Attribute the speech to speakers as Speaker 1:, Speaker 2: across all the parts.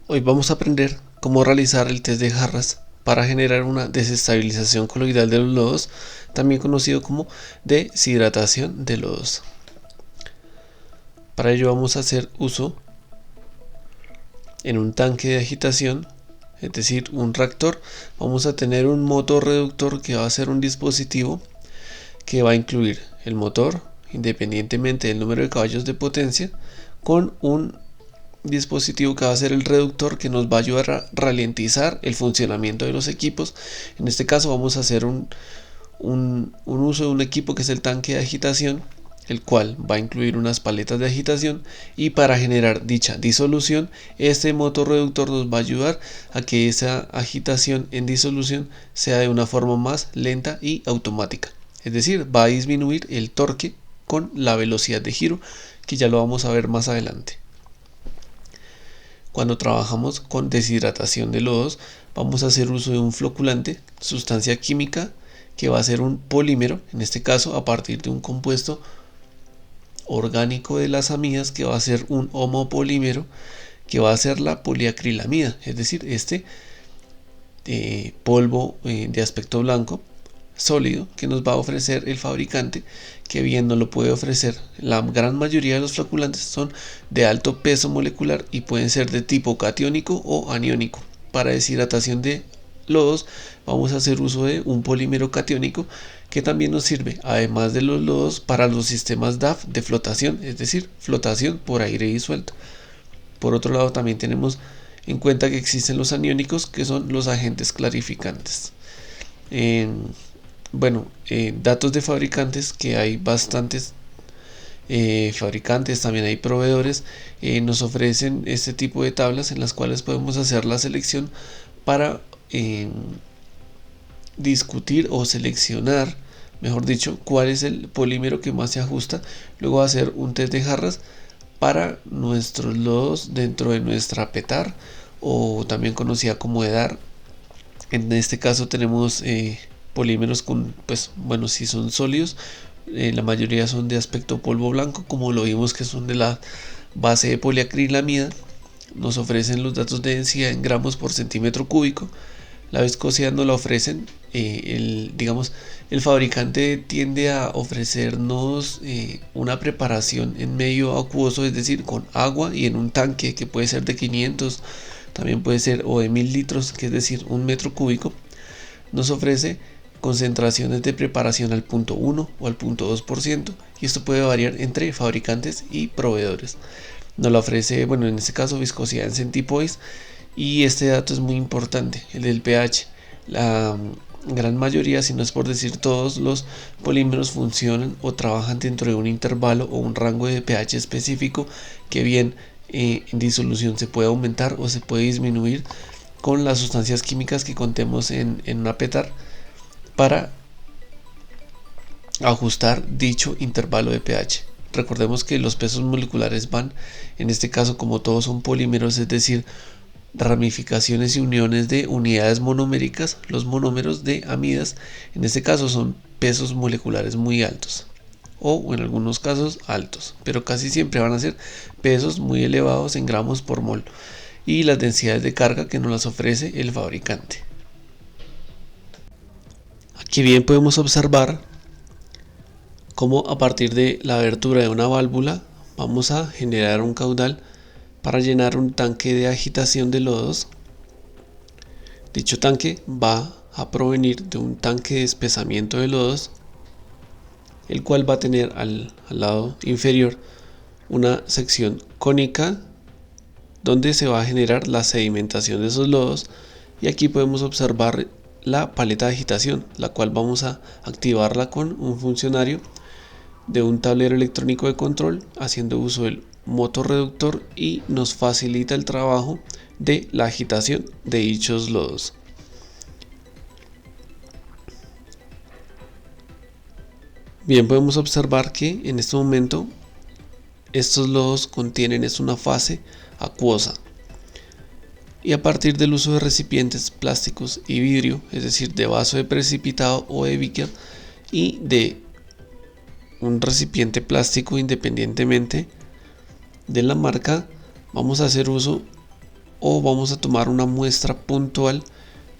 Speaker 1: Hoy vamos a aprender cómo realizar el test de jarras para generar una desestabilización coloidal de los lodos, también conocido como deshidratación de lodos. Para ello vamos a hacer uso en un tanque de agitación, es decir, un reactor. Vamos a tener un motor reductor que va a ser un dispositivo que va a incluir el motor, independientemente del número de caballos de potencia, con un dispositivo que va a ser el reductor, que nos va a ayudar a ralentizar el funcionamiento de los equipos. En este caso vamos a hacer un uso de un equipo que es el tanque de agitación, el cual va a incluir unas paletas de agitación, y para generar dicha disolución, este motor reductor nos va a ayudar a que esa agitación en disolución sea de una forma más lenta y automática, es decir, va a disminuir el torque con la velocidad de giro, que ya lo vamos a ver más adelante. Cuando trabajamos con deshidratación de lodos, vamos a hacer uso de un floculante, sustancia química que va a ser un polímero, en este caso a partir de un compuesto orgánico de las amidas, que va a ser un homopolímero, que va a ser la poliacrilamida, es decir, este polvo de aspecto blanco sólido que nos va a ofrecer el fabricante, que bien nos lo puede ofrecer. La gran mayoría de los floculantes son de alto peso molecular y pueden ser de tipo catiónico o aniónico. Para deshidratación de lodos vamos a hacer uso de un polímero catiónico, que también nos sirve, además de los lodos, para los sistemas DAF de flotación, es decir, flotación por aire disuelto. Por otro lado, también tenemos en cuenta que existen los aniónicos, que son los agentes clarificantes. Datos de fabricantes, que hay bastantes fabricantes, también hay proveedores, nos ofrecen este tipo de tablas en las cuales podemos hacer la selección para discutir o seleccionar, mejor dicho, cuál es el polímero que más se ajusta. Luego hacer un test de jarras para nuestros lodos dentro de nuestra petar, o también conocida como EDAR. En este caso tenemos polímeros con, si son sólidos, la mayoría son de aspecto polvo blanco, como lo vimos, que son de la base de poliacrilamida. Nos ofrecen los datos de densidad en gramos por centímetro cúbico. La viscosidad nos la ofrecen, el fabricante tiende a ofrecernos una preparación en medio acuoso, es decir, con agua y en un tanque que puede ser de 500, también puede ser, o de 1000 litros, que es decir, un metro cúbico. Nos ofrece concentraciones de preparación al 0.1 o al 0.2%, y esto puede variar entre fabricantes y proveedores. Nos la ofrece, en este caso, viscosidad en centipoise, y este dato es muy importante, el del pH. La gran mayoría, si no es por decir todos, los polímeros funcionan o trabajan dentro de un intervalo o un rango de pH específico, que bien en disolución se puede aumentar o se puede disminuir con las sustancias químicas que contemos en una petar, para ajustar dicho intervalo de pH. Recordemos que los pesos moleculares van, en este caso, como todos son polímeros, es decir, ramificaciones y uniones de unidades monoméricas, los monómeros de amidas, en este caso son pesos moleculares muy altos, o en algunos casos altos, pero casi siempre van a ser pesos muy elevados en gramos por mol, y las densidades de carga que nos las ofrece el fabricante. Aquí bien podemos observar cómo, a partir de la abertura de una válvula, vamos a generar un caudal para llenar un tanque de agitación de lodos. Dicho tanque va a provenir de un tanque de espesamiento de lodos, el cual va a tener al lado inferior una sección cónica donde se va a generar la sedimentación de esos lodos, y aquí podemos observar la paleta de agitación, la cual vamos a activarla con un funcionario de un tablero electrónico de control, haciendo uso del motor reductor, y nos facilita el trabajo de la agitación de dichos lodos. Bien, podemos observar que en este momento estos lodos contienen una fase acuosa. Y a partir del uso de recipientes plásticos y vidrio, es decir, de vaso de precipitado o de beaker, y de un recipiente plástico independientemente de la marca, vamos a hacer uso o vamos a tomar una muestra puntual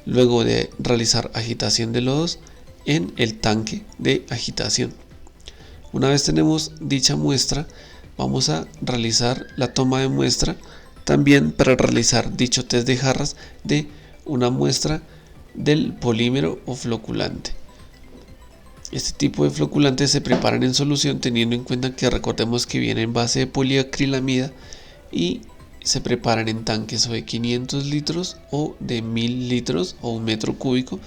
Speaker 1: luego de realizar agitación de lodos en el tanque de agitación. Una vez tenemos dicha muestra, vamos a realizar la toma de muestra también para realizar dicho test de jarras de una muestra del polímero o floculante. Este tipo de floculantes se preparan en solución teniendo en cuenta que recordemos que viene en base de poliacrilamida y se preparan en tanques o de 500 litros o de 1000 litros o 1 metro cúbico,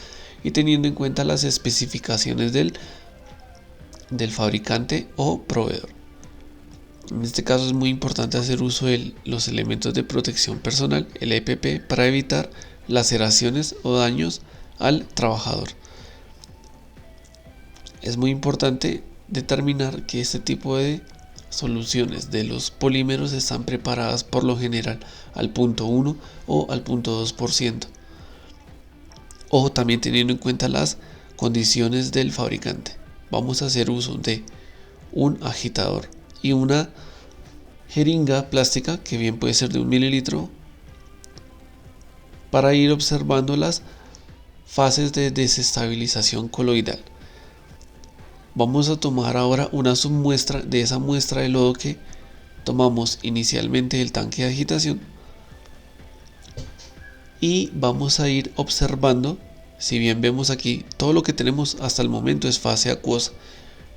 Speaker 1: y teniendo en cuenta las especificaciones del fabricante o proveedor. En este caso es muy importante hacer uso de los elementos de protección personal, el EPP, para evitar laceraciones o daños al trabajador. Es muy importante determinar que este tipo de soluciones de los polímeros están preparadas por lo general al 0.1 o al 0.2%, o también teniendo en cuenta las condiciones del fabricante. Vamos a hacer uso de un agitador y una jeringa plástica, que bien puede ser de 1 mililitro, para ir observando las fases de desestabilización coloidal. Vamos a tomar ahora una submuestra de esa muestra de lodo que tomamos inicialmente del tanque de agitación y vamos a ir observando. Si bien vemos aquí, todo lo que tenemos hasta el momento es fase acuosa.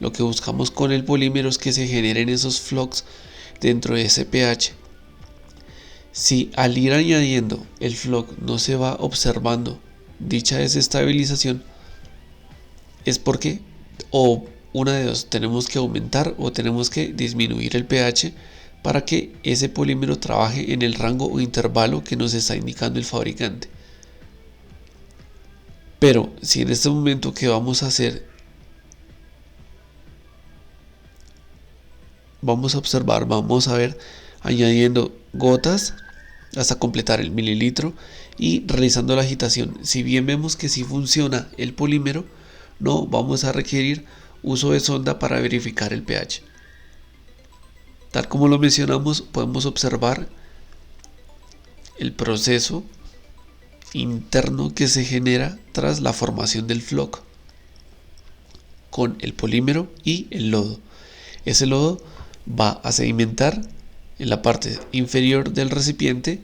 Speaker 1: Lo que buscamos con el polímero es que se generen esos flux dentro de ese pH. Si al ir añadiendo el flux no se va observando dicha desestabilización, es porque o una de dos, tenemos que aumentar o tenemos que disminuir el pH para que ese polímero trabaje en el rango o intervalo que nos está indicando el fabricante. Pero si en este momento que vamos a hacer, vamos a observar, vamos a ver añadiendo gotas hasta completar el mililitro y realizando la agitación, si bien vemos que sí funciona el polímero, no vamos a requerir uso de sonda para verificar el pH. Tal como lo mencionamos, podemos observar el proceso interno que se genera tras la formación del floc con el polímero y el lodo. Ese lodo va a sedimentar en la parte inferior del recipiente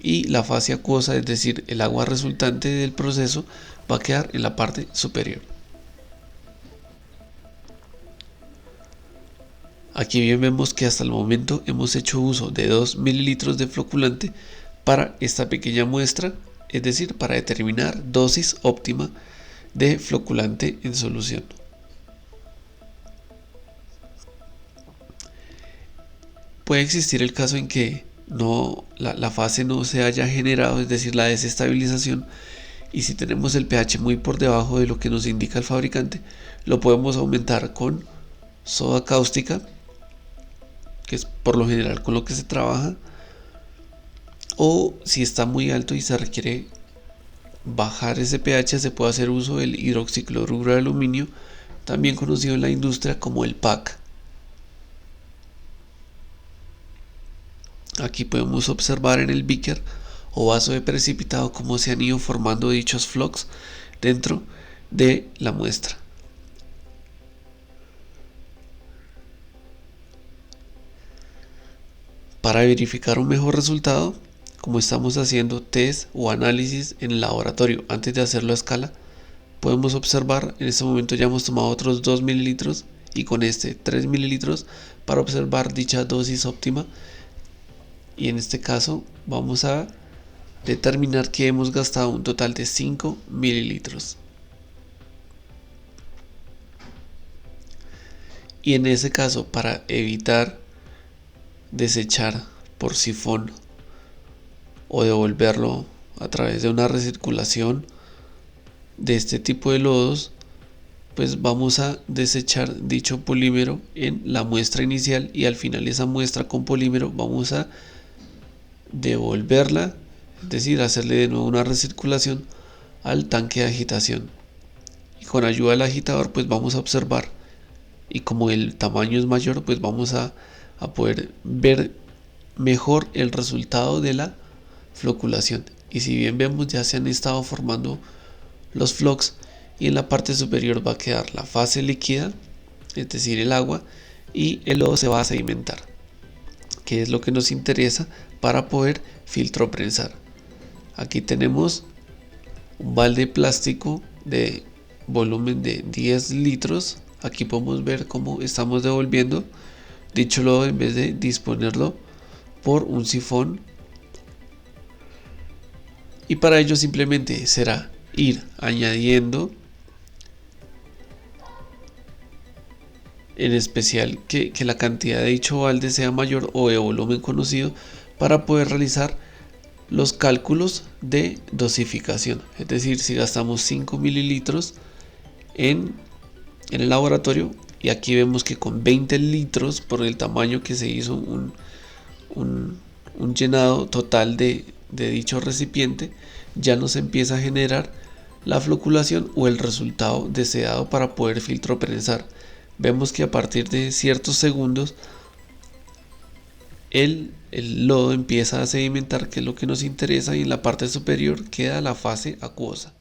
Speaker 1: y la fase acuosa, es decir, el agua resultante del proceso, va a quedar en la parte superior. Aquí bien vemos que hasta el momento hemos hecho uso de 2 mililitros de floculante para esta pequeña muestra, es decir, para determinar dosis óptima de floculante en solución. Puede existir el caso en que la fase no se haya generado, es decir, la desestabilización, y si tenemos el pH muy por debajo de lo que nos indica el fabricante, lo podemos aumentar con soda cáustica, que es por lo general con lo que se trabaja, o si está muy alto y se requiere bajar ese pH, se puede hacer uso del hidroxicloruro de aluminio, también conocido en la industria como el PAC. Aquí podemos observar en el beaker o vaso de precipitado cómo se han ido formando dichos flux dentro de la muestra. Para verificar un mejor resultado, como estamos haciendo test o análisis en el laboratorio antes de hacerlo a escala, podemos observar, en este momento ya hemos tomado otros 2 mililitros y con este 3 mililitros para observar dicha dosis óptima, y en este caso vamos a determinar que hemos gastado un total de 5 mililitros. Y en ese caso, para evitar desechar por sifón o devolverlo a través de una recirculación de este tipo de lodos, pues vamos a desechar dicho polímero en la muestra inicial, y al final esa muestra con polímero vamos a devolverla es decir, hacerle de nuevo una recirculación al tanque de agitación. Y con ayuda del agitador pues vamos a observar, y como el tamaño es mayor pues vamos a poder ver mejor el resultado de la floculación. Y si bien vemos, ya se han estado formando los flocks, y en la parte superior va a quedar la fase líquida, es decir, el agua, y el lodo se va a sedimentar, que es lo que nos interesa para poder filtroprensar. Aquí tenemos un balde plástico de volumen de 10 litros. Aquí podemos ver cómo estamos devolviendo dicho lodo en vez de disponerlo por un sifón. Y para ello simplemente será ir añadiendo, en especial que la cantidad de dicho balde sea mayor o de volumen conocido, para poder realizar los cálculos de dosificación. Es decir, si gastamos 5 mililitros en el laboratorio, y aquí vemos que con 20 litros, por el tamaño que se hizo un llenado total de dicho recipiente, ya nos empieza a generar la floculación o el resultado deseado para poder filtroprensar. Vemos que a partir de ciertos segundos el lodo empieza a sedimentar, que es lo que nos interesa, y en la parte superior queda la fase acuosa.